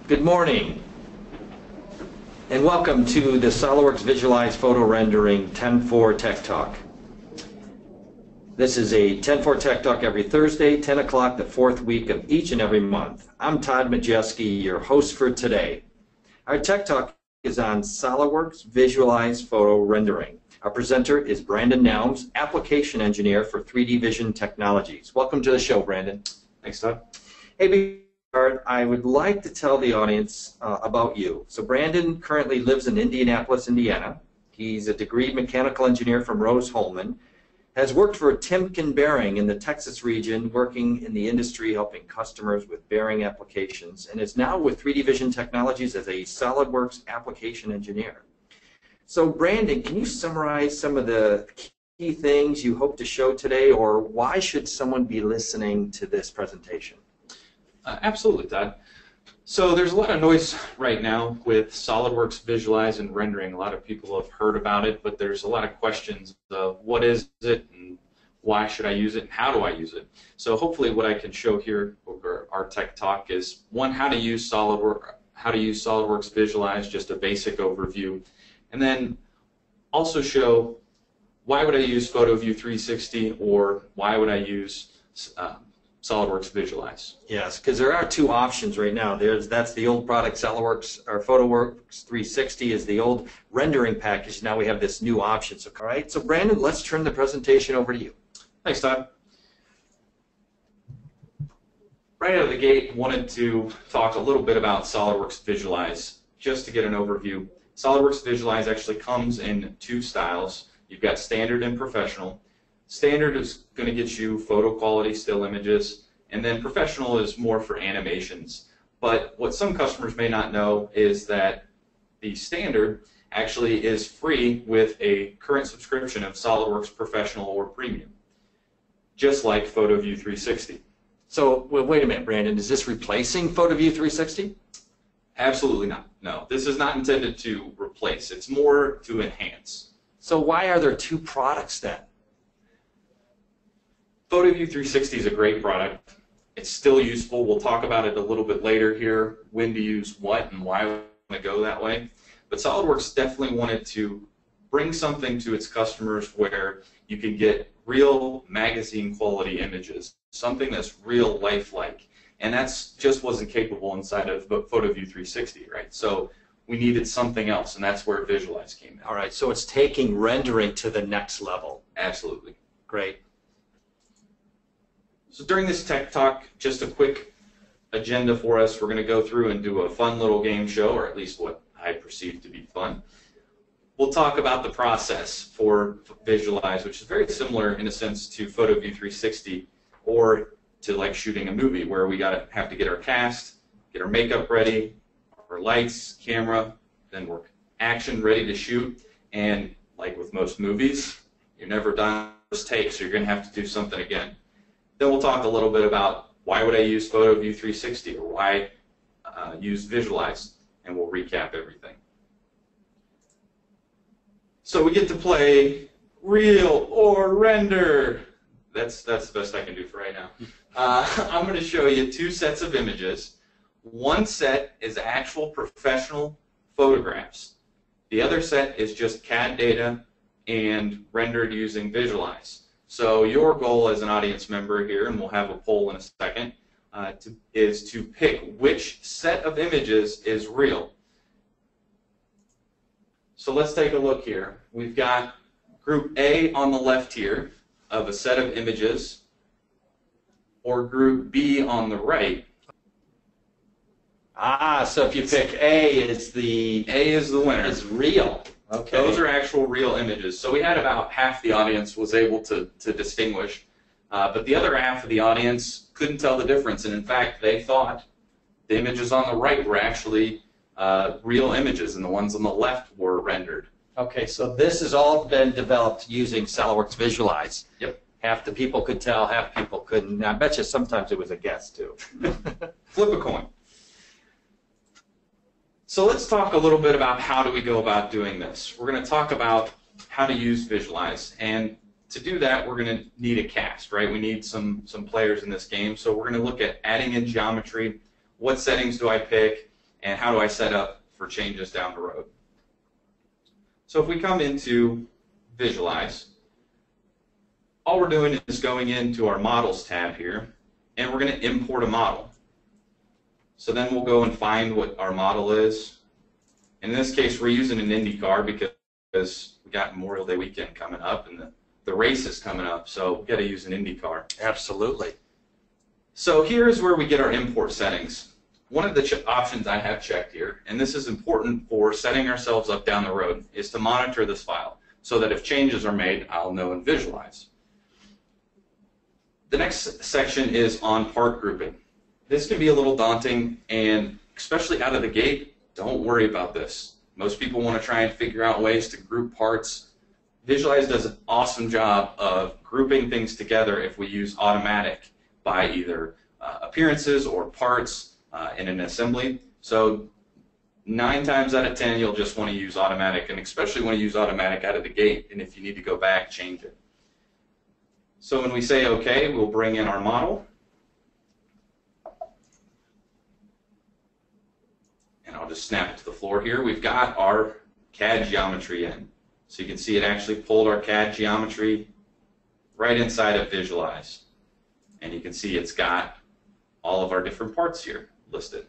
Good morning, and welcome to the SOLIDWORKS Visualize Photo Rendering 10-4 Tech Talk. This is a 10-4 Tech Talk every Thursday, 10 o'clock, the fourth week of each and every month. I'm Todd Majeski, your host for today. Our Tech Talk is on SOLIDWORKS Visualize Photo Rendering. Our presenter is Brandon Nelms, Application Engineer for 3D Vision Technologies. Welcome to the show, Brandon. Thanks, Todd. Hey, I would like to tell the audience about you. So Brandon currently lives in Indianapolis, Indiana. He's a degreed mechanical engineer from Rose-Hulman, has worked for Timken Bearing in the Texas region, working in the industry, helping customers with bearing applications, and is now with 3D Vision Technologies as a SOLIDWORKS application engineer. So Brandon, can you summarize some of the key things you hope to show today, or why should someone be listening to this presentation? Absolutely, Todd. So there's a lot of noise right now with SOLIDWORKS Visualize and rendering. A lot of people have heard about it, but there's a lot of questions of what is it and why should I use it and how do I use it. So hopefully what I can show here over our tech talk is, one, how to use SOLIDWORKS Visualize, just a basic overview, and then also show why would I use PhotoView 360 or why would I use SOLIDWORKS Visualize. Yes, because there are two options right now. That's the old product, SOLIDWORKS, or PhotoWorks 360 is the old rendering package. Now we have this new option. So, all right, so Brandon, let's turn the presentation over to you. Thanks, Todd. Right out of the gate, wanted to talk a little bit about SOLIDWORKS Visualize, just to get an overview. SOLIDWORKS Visualize actually comes in two styles. You've got standard and professional. Standard is going to get you photo quality still images, and then professional is more for animations. But what some customers may not know is that the standard actually is free with a current subscription of SOLIDWORKS Professional or Premium, just like PhotoView 360. So, well, wait a minute, Brandon, is this replacing PhotoView 360? Absolutely not. No, this is not intended to replace. It's more to enhance. So why are there two products then? PhotoView 360 is a great product. It's still useful. We'll talk about it a little bit later here, when to use what and why we want to go that way. But SOLIDWORKS definitely wanted to bring something to its customers where you can get real magazine quality images, something that's real lifelike. And that's just wasn't capable inside of PhotoView 360, right? So we needed something else, and that's where Visualize came in. All right, so it's taking rendering to the next level. Absolutely. Great. So during this tech talk, just a quick agenda for us. We're going to go through and do a fun little game show, or at least what I perceive to be fun. We'll talk about the process for Visualize, which is very similar in a sense to PhotoView 360 or to like shooting a movie where we have to get our cast, get our makeup ready, our lights, camera, then we're action ready to shoot. And like with most movies, you're never done first take, so you're going to have to do something again. Then we'll talk a little bit about why would I use PhotoView 360 or why use Visualize, and we'll recap everything. So we get to play real or render. That's the best I can do for right now. I'm going to show you two sets of images. One set is actual professional photographs. The other set is just CAD data and rendered using Visualize. So your goal as an audience member here, and we'll have a poll in a second, is to pick which set of images is real. So let's take a look here. We've got group A on the left here of a set of images, or group B on the right. Ah, so if you pick A is the winner. Is real. Okay. Those are actual real images. So we had about half the audience was able to distinguish, but the other half of the audience couldn't tell the difference. And in fact, they thought the images on the right were actually real images, and the ones on the left were rendered. Okay, so this has all been developed using SOLIDWORKS Visualize. Yep. Half the people could tell, half people couldn't. I bet you sometimes it was a guess too. Flip a coin. So let's talk a little bit about how do we go about doing this. We're going to talk about how to use Visualize, and to do that we're going to need a cast, right? We need some players in this game, so we're going to look at adding in geometry, what settings do I pick, and how do I set up for changes down the road. So if we come into Visualize, all we're doing is going into our Models tab here, and we're going to import a model. So then we'll go and find what our model is. In this case, we're using an IndyCar because we got Memorial Day weekend coming up, and the race is coming up, so we've got to use an IndyCar. Absolutely. So here's where we get our import settings. One of the options I have checked here, and this is important for setting ourselves up down the road, is to monitor this file so that if changes are made, I'll know and visualize. The next section is on part grouping. This can be a little daunting, and especially out of the gate, don't worry about this. Most people want to try and figure out ways to group parts. Visualize does an awesome job of grouping things together if we use automatic by either appearances or parts in an assembly. So 9 times out of 10 you'll just want to use automatic, and especially want to use automatic out of the gate, and if you need to go back, change it. So when we say OK, we'll bring in our model. And I'll just snap it to the floor here. We've got our CAD geometry in. So you can see it actually pulled our CAD geometry right inside of Visualize. And you can see it's got all of our different parts here listed.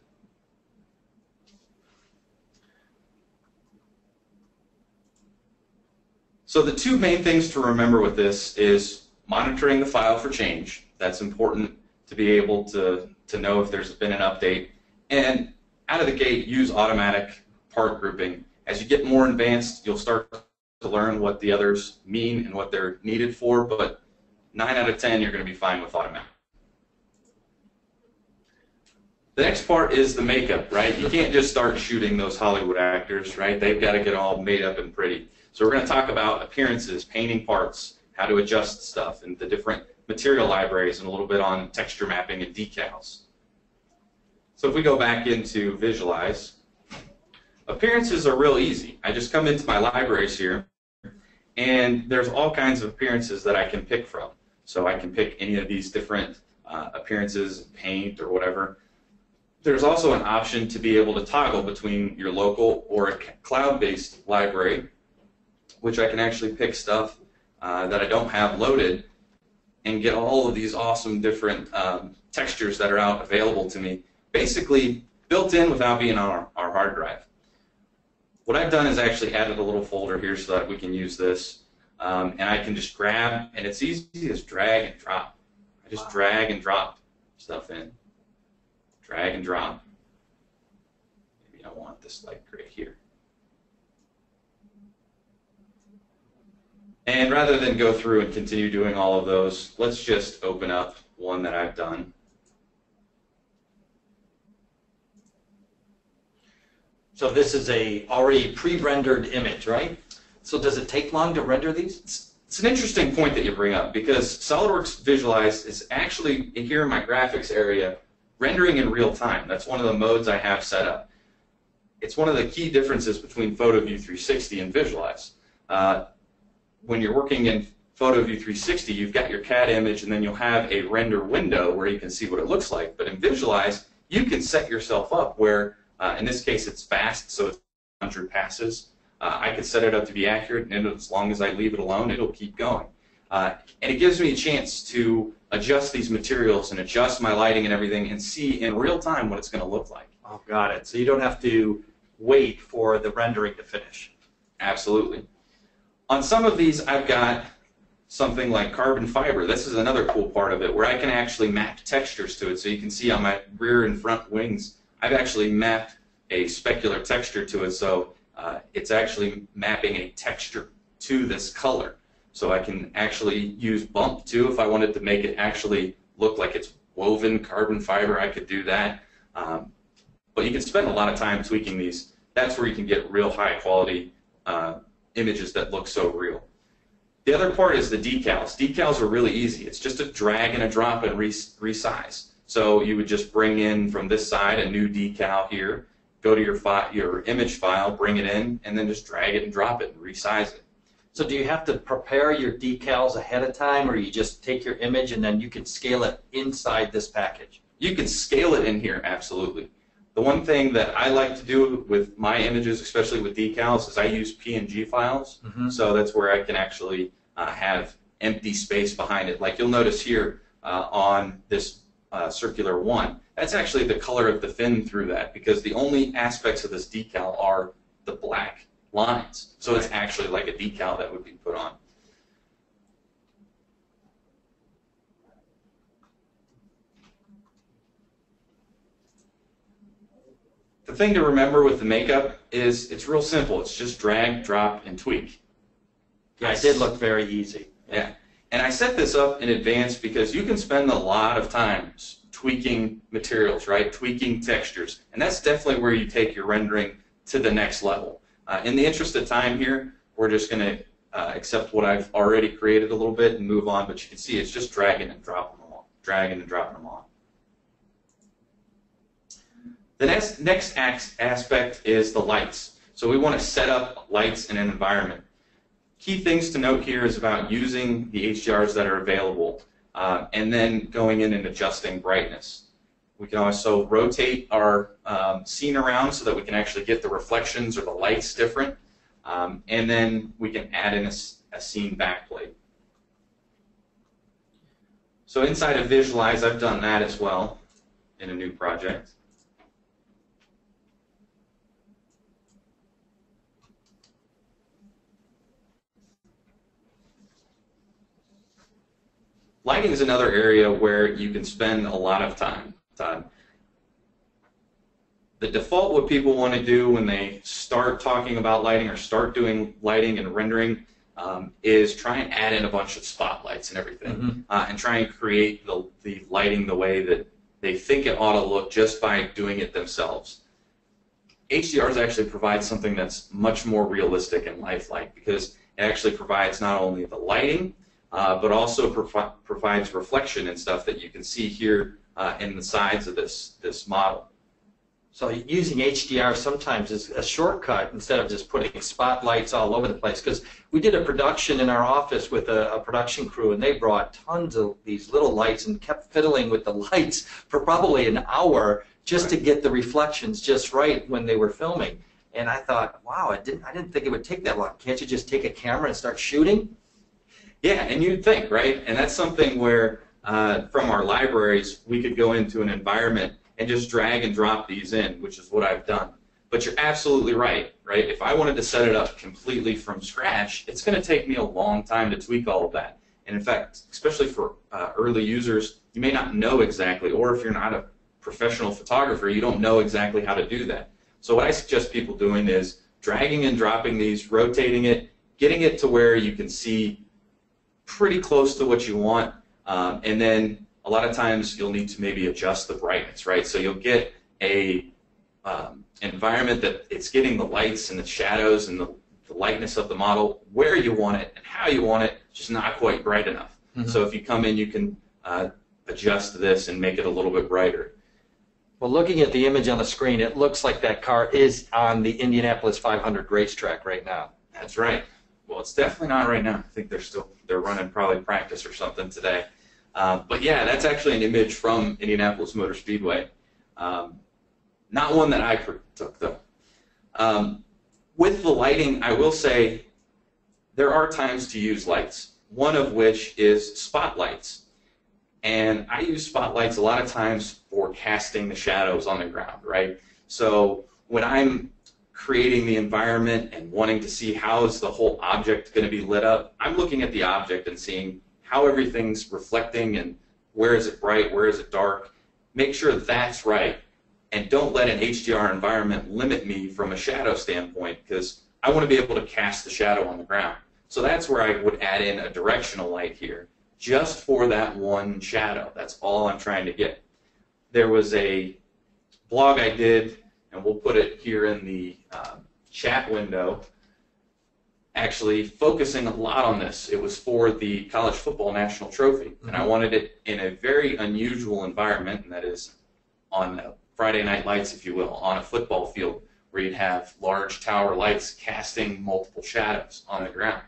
So the 2 main things to remember with this is monitoring the file for change. That's important to be able to know if there's been an update. And out of the gate, use automatic part grouping. As you get more advanced, you'll start to learn what the others mean and what they're needed for, but 9 out of 10, you're going to be fine with automatic. The next part is the makeup, right? You can't just start shooting those Hollywood actors, right? They've got to get all made up and pretty. So we're going to talk about appearances, painting parts, how to adjust stuff, and the different material libraries, and a little bit on texture mapping and decals. So if we go back into Visualize, appearances are real easy. I just come into my libraries here, and there's all kinds of appearances that I can pick from. So I can pick any of these different appearances, paint, or whatever. There's also an option to be able to toggle between your local or a cloud-based library, which I can actually pick stuff that I don't have loaded and get all of these awesome different textures that are out available to me, basically built in without being on our hard drive. What I've done is actually added a little folder here so that we can use this, and I can just grab, and it's easy as drag and drop. I just drag and drop stuff in. Drag and drop. Maybe I want this like right here. And rather than go through and continue doing all of those, let's just open up one that I've done. So this is a already pre-rendered image, right? So does it take long to render these? It's an interesting point that you bring up, because SOLIDWORKS Visualize is actually, here in my graphics area, rendering in real time. That's one of the modes I have set up. It's one of the key differences between PhotoView 360 and Visualize. When you're working in PhotoView 360, you've got your CAD image, and then you'll have a render window where you can see what it looks like. But in Visualize, you can set yourself up where, in this case, it's fast, so it's 100 passes. I can set it up to be accurate, and as long as I leave it alone, it'll keep going. And it gives me a chance to adjust these materials and adjust my lighting and everything and see in real time what it's going to look like. Oh, got it. So you don't have to wait for the rendering to finish. Absolutely. On some of these, I've got something like carbon fiber. This is another cool part of it, where I can actually map textures to it. So you can see on my rear and front wings, I've actually mapped a specular texture to it, so it's actually mapping a texture to this color. So I can actually use bump too if I wanted to make it actually look like it's woven carbon fiber. I could do that. But you can spend a lot of time tweaking these. That's where you can get real high quality images that look so real. The other part is the decals. Decals are really easy. It's just a drag and a drop and resize. So you would just bring in from this side a new decal here, go to your image file, bring it in, and then just drag it and drop it and resize it. So do you have to prepare your decals ahead of time, or you just take your image and then you can scale it inside this package? You can scale it in here, absolutely. The one thing that I like to do with my images, especially with decals, is I use PNG files. So that's where I can actually have empty space behind it. Like you'll notice here on this circular one, that's actually the color of the fin through that, because the only aspects of this decal are the black lines. So it's actually like a decal that would be put on. The thing to remember with the makeup is it's real simple. It's just drag, drop, and tweak. Yeah, it did look very easy. Yeah. And I set this up in advance because you can spend a lot of time tweaking materials, right? Tweaking textures. And that's definitely where you take your rendering to the next level. In the interest of time here, we're just going to accept what I've already created a little bit and move on. But you can see it's just dragging and dropping them on. Dragging and dropping them on. The next aspect is the lights. So we want to set up lights in an environment. Key things to note here is about using the HDRs that are available and then going in and adjusting brightness. We can also rotate our scene around so that we can actually get the reflections or the lights different. And then we can add in a scene backplate. So inside of Visualize, I've done that as well in a new project. Lighting is another area where you can spend a lot of time. The default, what people want to do when they start talking about lighting or start doing lighting and rendering is try and add in a bunch of spotlights and everything, and try and create the lighting the way that they think it ought to look just by doing it themselves. HDRs actually provide something that's much more realistic and lifelike, because it actually provides not only the lighting, but also provides reflection and stuff that you can see here in the sides of this model. So using HDR sometimes is a shortcut instead of just putting spotlights all over the place. Because we did a production in our office with a production crew, and they brought tons of these little lights and kept fiddling with the lights for probably an hour just to get the reflections just right when they were filming. And I thought, wow, I didn't think it would take that long. Can't you just take a camera and start shooting? Yeah, and you'd think, right? And that's something where from our libraries we could go into an environment and just drag and drop these in, which is what I've done. But you're absolutely right? If I wanted to set it up completely from scratch, it's going to take me a long time to tweak all of that. And in fact, especially for early users, you may not know exactly, or if you're not a professional photographer, you don't know exactly how to do that. So what I suggest people doing is dragging and dropping these, rotating it, getting it to where you can see pretty close to what you want, and then a lot of times you'll need to maybe adjust the brightness, right? So you'll get a environment that it's getting the lights and the shadows and the lightness of the model where you want it and how you want it, just not quite bright enough. So if you come in, you can adjust this and make it a little bit brighter. Well, looking at the image on the screen, it looks like that car is on the Indianapolis 500 racetrack right now. That's right. Well, it's definitely not right now. I think they're running probably practice or something today. But yeah, that's actually an image from Indianapolis Motor Speedway. Not one that I took, though. With the lighting, I will say there are times to use lights, one of which is spotlights. And I use spotlights a lot of times for casting the shadows on the ground, right? So when I'm creating the environment and wanting to see how is the whole object going to be lit up, I'm looking at the object and seeing how everything's reflecting and where is it bright, where is it dark. Make sure that's right, and don't let an HDR environment limit me from a shadow standpoint, because I want to be able to cast the shadow on the ground. So that's where I would add in a directional light here, just for that one shadow. That's all I'm trying to get. There was a blog I did, and we'll put it here in the chat window, actually focusing a lot on this. It was for the College Football National Trophy, and I wanted it in a very unusual environment, and that is on Friday Night Lights, if you will, on a football field where you'd have large tower lights casting multiple shadows on the ground.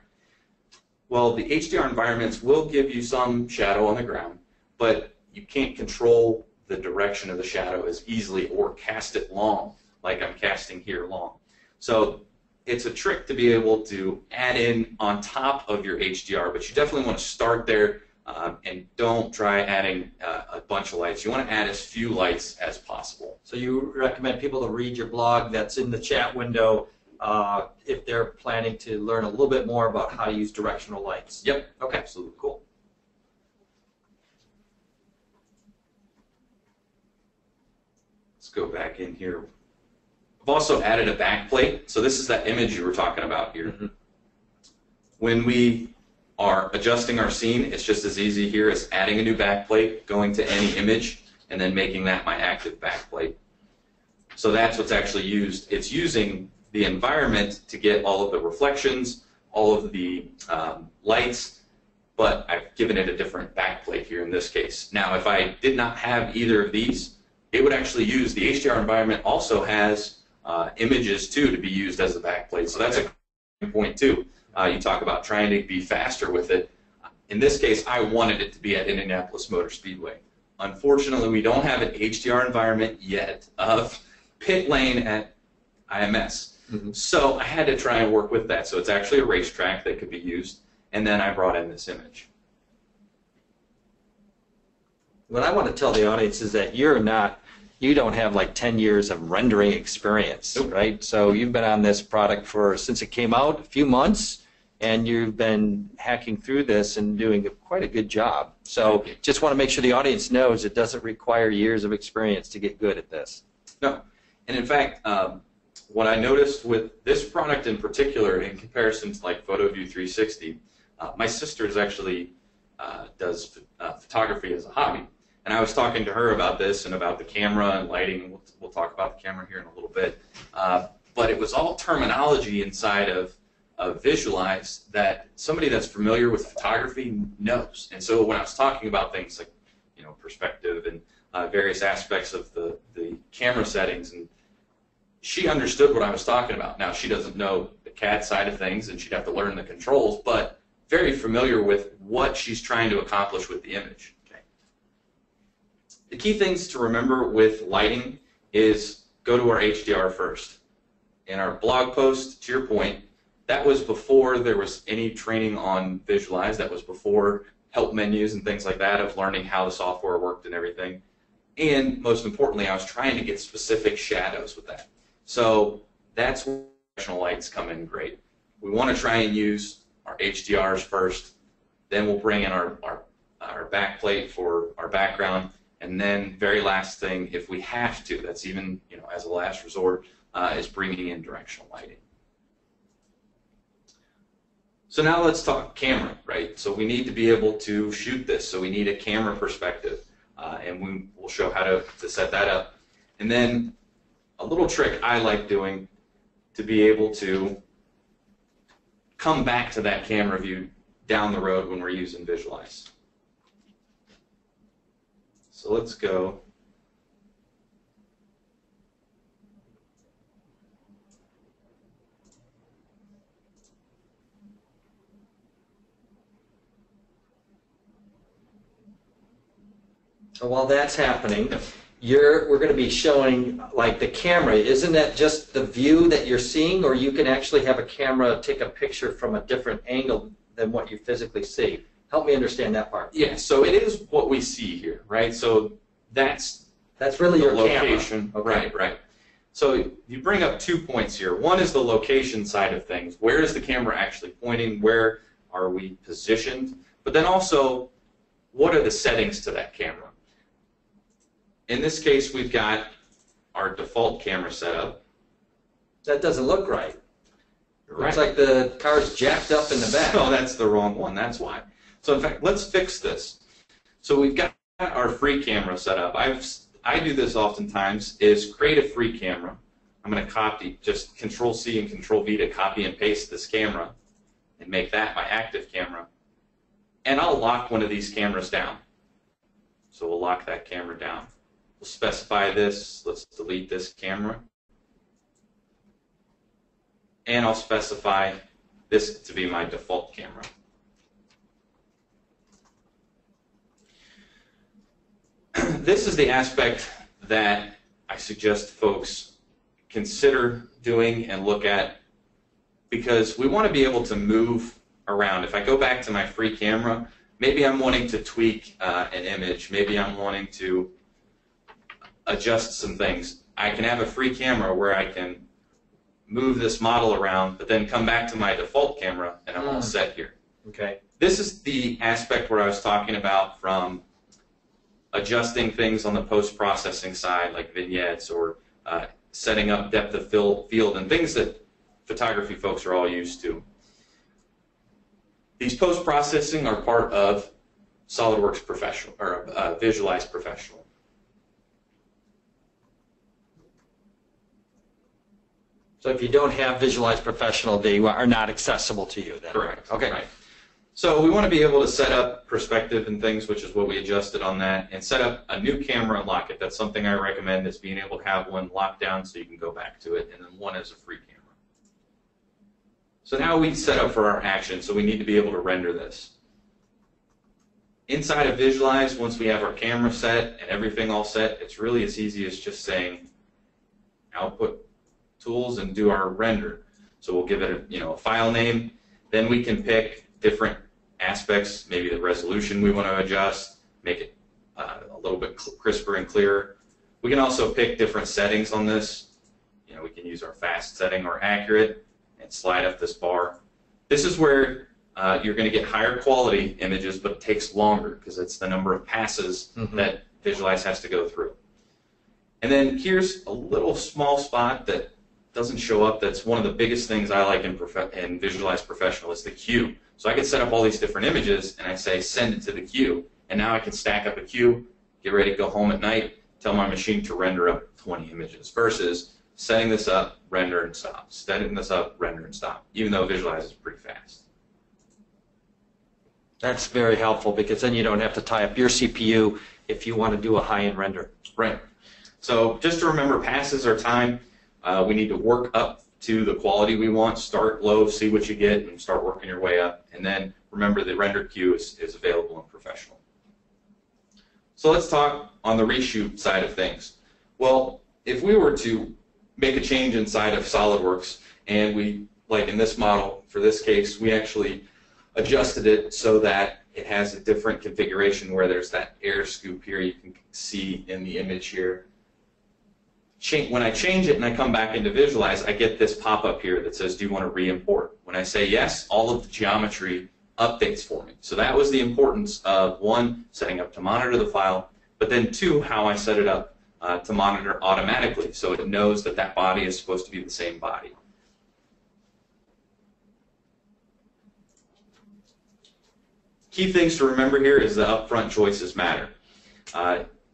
Well, the HDR environments will give you some shadow on the ground, but you can't control the direction of the shadow as easily or cast it long, like I'm casting here long. So it's a trick to be able to add in on top of your HDR, but you definitely want to start there and don't try adding a bunch of lights. You want to add as few lights as possible. So you recommend people to read your blog that's in the chat window if they're planning to learn a little bit more about how to use directional lights. Yep. Okay. Absolutely. Cool. Let's go back in here. I've also added a backplate. So this is that image you were talking about here. Mm-hmm. When we are adjusting our scene, it's just as easy here as adding a new backplate, going to any image, and then making that my active backplate. So that's what's actually used. It's using the environment to get all of the reflections, all of the lights, but I've given it a different backplate here in this case. Now, if I did not have either of these, it would actually use the HDR environment also has images too to be used as a backplate. So that's a point too. You talk about trying to be faster with it. In this case, I wanted it to be at Indianapolis Motor Speedway. Unfortunately, we don't have an HDR environment yet of pit lane at IMS. Mm-hmm. So I had to try and work with that. So it's actually a racetrack that could be used. And then I brought in this image. What I want to tell the audience is that you don't have like 10 years of rendering experience, Nope. right? So you've been on this product since it came out, a few months, and you've been hacking through this and doing quite a good job. So just want to make sure the audience knows it doesn't require years of experience to get good at this. No. And in fact, what I noticed with this product in particular in comparison to like PhotoView 360, my sister actually does photography as a hobby. And I was talking to her about this and about the camera and lighting. We'll talk about the camera here in a little bit. But it was all terminology inside of Visualize that somebody that's familiar with photography knows. And so when I was talking about things like, perspective and various aspects of the camera settings, and she understood what I was talking about. Now, she doesn't know the CAD side of things, and she'd have to learn the controls, but very familiar with what she's trying to accomplish with the image. The key things to remember with lighting is go to our HDR first. In our blog post, to your point, that was before there was any training on Visualize. That was before help menus and things like that of learning how the software worked and everything. And most importantly, I was trying to get specific shadows with that. So that's where directional lights come in great. We want to try and use our HDRs first, then we'll bring in our backplate for our background. And then, very last thing, if we have to, that's even as a last resort, is bringing in directional lighting. So now let's talk camera, right? So we need to be able to shoot this. So we need a camera perspective, and we'll show how to set that up. And then a little trick I like doing to be able to come back to that camera view down the road when we're using Visualize. So let's go. So while that's happening, we're going to be showing like the camera. Isn't that just the view that you're seeing, or you can actually have a camera take a picture from a different angle than what you physically see? Help me understand that part. Yeah, so it is what we see here, right? So that's really your location. camera. Okay. Right. So you bring up 2 points here. One is the location side of things. Where is the camera actually pointing? Where are we positioned? But then also, what are the settings to that camera? In this case, we've got our default camera setup. That doesn't look right. Right. Looks like the car's jacked up in the back. Oh, that's the wrong one. That's why. So in fact, let's fix this. So we've got our free camera set up. I do this oftentimes, is create a free camera. I'm going to copy, just Control-C and Control-V to copy and paste this camera and make that my active camera. And I'll lock one of these cameras down. So we'll lock that camera down. We'll specify this. Let's delete this camera. And I'll specify this to be my default camera. this is the aspect that I suggest folks consider doing and look at, because we want to be able to move around. If I go back to my free camera, maybe I'm wanting to tweak an image, maybe I'm wanting to adjust some things. I can have a free camera where I can move this model around, but then come back to my default camera and I'm all set here. Okay. This is the aspect where I was talking about, from adjusting things on the post-processing side, like vignettes, or setting up depth of field and things that photography folks are all used to. These post-processing are part of SolidWorks Professional, or Visualize Professional. So if you don't have Visualize Professional, they are not accessible to you then? Correct. Okay. Right. So we want to be able to set up perspective and things, which is what we adjusted on that, and set up a new camera and lock it. That's something I recommend, is being able to have one locked down so you can go back to it, and then one as a free camera. So now we set up for our action, so we need to be able to render this. Inside of Visualize, once we have our camera set and everything all set, it's really as easy as just saying output tools and do our render. So we'll give it a file name. Then we can pick different aspects, maybe the resolution we want to adjust, make it a little bit crisper and clearer. We can also pick different settings on this. We can use our fast setting or accurate and slide up this bar. This is where you're going to get higher quality images, but it takes longer because it's the number of passes that Visualize has to go through. And then here's a little small spot that doesn't show up. That's one of the biggest things I like in Visualize Professional, is the queue. So I can set up all these different images, and I say send it to the queue, and now I can stack up a queue, get ready to go home at night, tell my machine to render up 20 images, versus setting this up, render and stop, setting this up, render and stop, even though Visualize is pretty fast. That's very helpful, because then you don't have to tie up your CPU if you want to do a high-end render. Right. So just to remember, passes are time. We need to work up to the quality we want. Start low, see what you get, and start working your way up. And then remember, the render queue is available in Professional. So let's talk on the reshoot side of things. Well, if we were to make a change inside of SolidWorks, and we, like in this model, for this case, we actually adjusted it so that it has a different configuration where there's that air scoop here you can see in the image here. When I change it and I come back into Visualize, I get this pop-up here that says, do you want to re-import? When I say yes, all of the geometry updates for me. So that was the importance of, one, setting up to monitor the file, but then two, how I set it up to monitor automatically, so it knows that that body is supposed to be the same body. Key things to remember here is the upfront choices matter.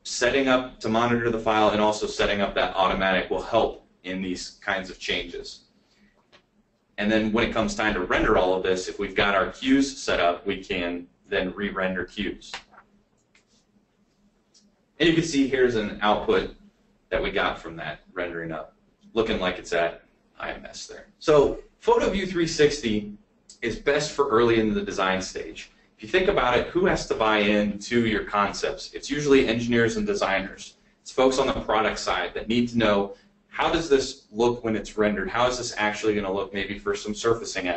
Setting up to monitor the file and also setting up that automatic will help in these kinds of changes. And then when it comes time to render all of this, if we've got our queues set up, we can then re-render queues. And you can see here's an output that we got from that rendering up, looking like it's at IMS there. So PhotoView 360 is best for early in the design stage. If you think about it, who has to buy into your concepts? It's usually engineers and designers. It's folks on the product side that need to know, how does this look when it's rendered? How is this actually going to look maybe for some surfacing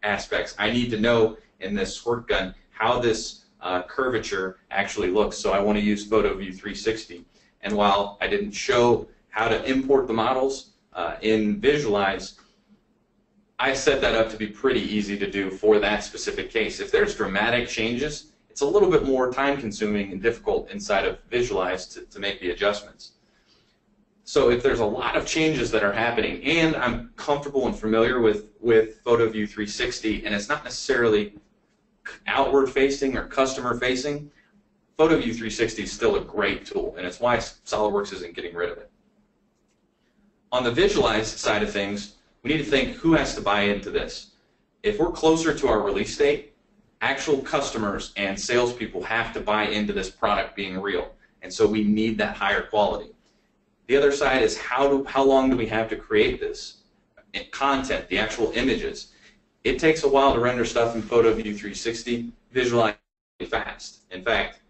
aspects? I need to know in this squirt gun how this curvature actually looks, so I want to use PhotoView 360. And while I didn't show how to import the models in Visualize, I set that up to be pretty easy to do for that specific case. If there's dramatic changes, it's a little bit more time-consuming and difficult inside of Visualize to make the adjustments. So if there's a lot of changes that are happening, and I'm comfortable and familiar with PhotoView 360, and it's not necessarily outward-facing or customer-facing, PhotoView 360 is still a great tool, and it's why SolidWorks isn't getting rid of it. On the Visualize side of things, we need to think, who has to buy into this? If we're closer to our release date, actual customers and salespeople have to buy into this product being real, and so we need that higher quality. The other side is, how long do we have to create this content, the actual images? It takes a while to render stuff in PhotoView 360. Visualize fast. In fact,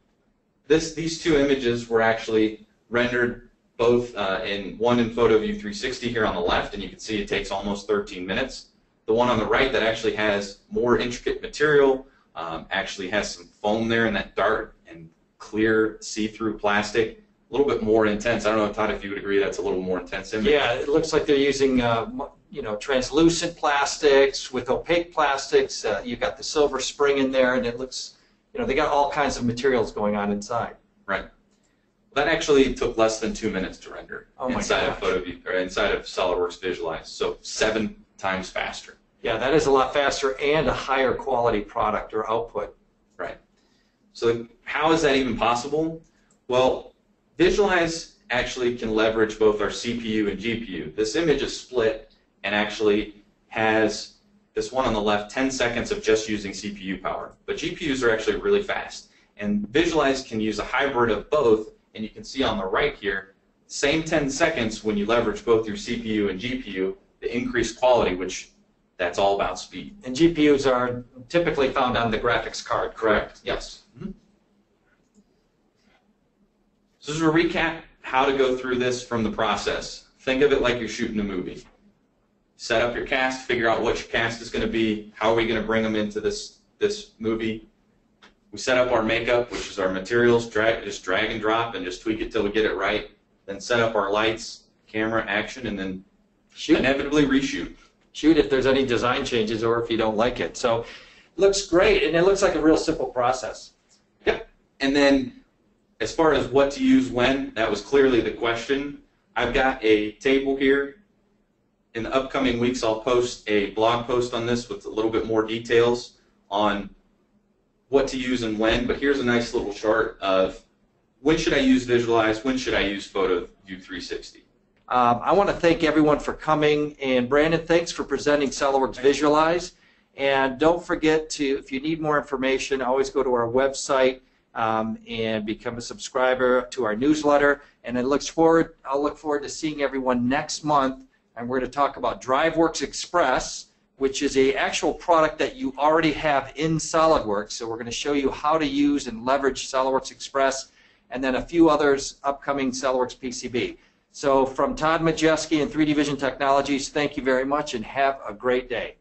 These two images were actually rendered both one in PhotoView 360 here on the left, and you can see it takes almost 13 minutes. The one on the right that actually has more intricate material, actually has some foam there in that dark and clear see-through plastic. A little bit more intense. I don't know, Todd, if you would agree that's a little more intense image. Yeah, it looks like they're using translucent plastics with opaque plastics. You've got the silver spring in there, and it looks, they got all kinds of materials going on inside. Right. That actually took less than 2 minutes to render inside of PhotoView or inside of SolidWorks Visualize. So 7 times faster. Yeah, that is a lot faster and a higher quality product or output. Right. So how is that even possible? Well, Visualize actually can leverage both our CPU and GPU. This image is split and actually has, this one on the left, 10 seconds of just using CPU power. But GPUs are actually really fast. And Visualize can use a hybrid of both, and you can see on the right here, same 10 seconds when you leverage both your CPU and GPU, the increased quality, which that's all about speed. And GPUs are typically found on the graphics card, correct? Yes. Mm-hmm. So just to recap how to go through this from the process. Think of it like you're shooting a movie. Set up your cast, figure out what your cast is going to be, how are we going to bring them into this movie. We set up our makeup, which is our materials, just drag and drop and just tweak it till we get it right. Then set up our lights, camera, action, and then inevitably reshoot. Shoot if there's any design changes or if you don't like it. So it looks great, and it looks like a real simple process. Yep. And then as far as what to use when, that was clearly the question. I've got a table here. In the upcoming weeks, I'll post a blog post on this with a little bit more details on what to use and when, but here's a nice little chart of when should I use Visualize, when should I use PhotoView 360. I want to thank everyone for coming, and Brandon, thanks for presenting SolidWorks Visualize. And don't forget to, if you need more information, always go to our website and become a subscriber to our newsletter. And I'll look forward to seeing everyone next month, and we're going to talk about DriveWorks Express, which is an actual product that you already have in SolidWorks. So we're going to show you how to use and leverage SolidWorks Express, and then a few others upcoming SolidWorks PCB. So from Todd Majeski and 3D Vision Technologies, thank you very much and have a great day.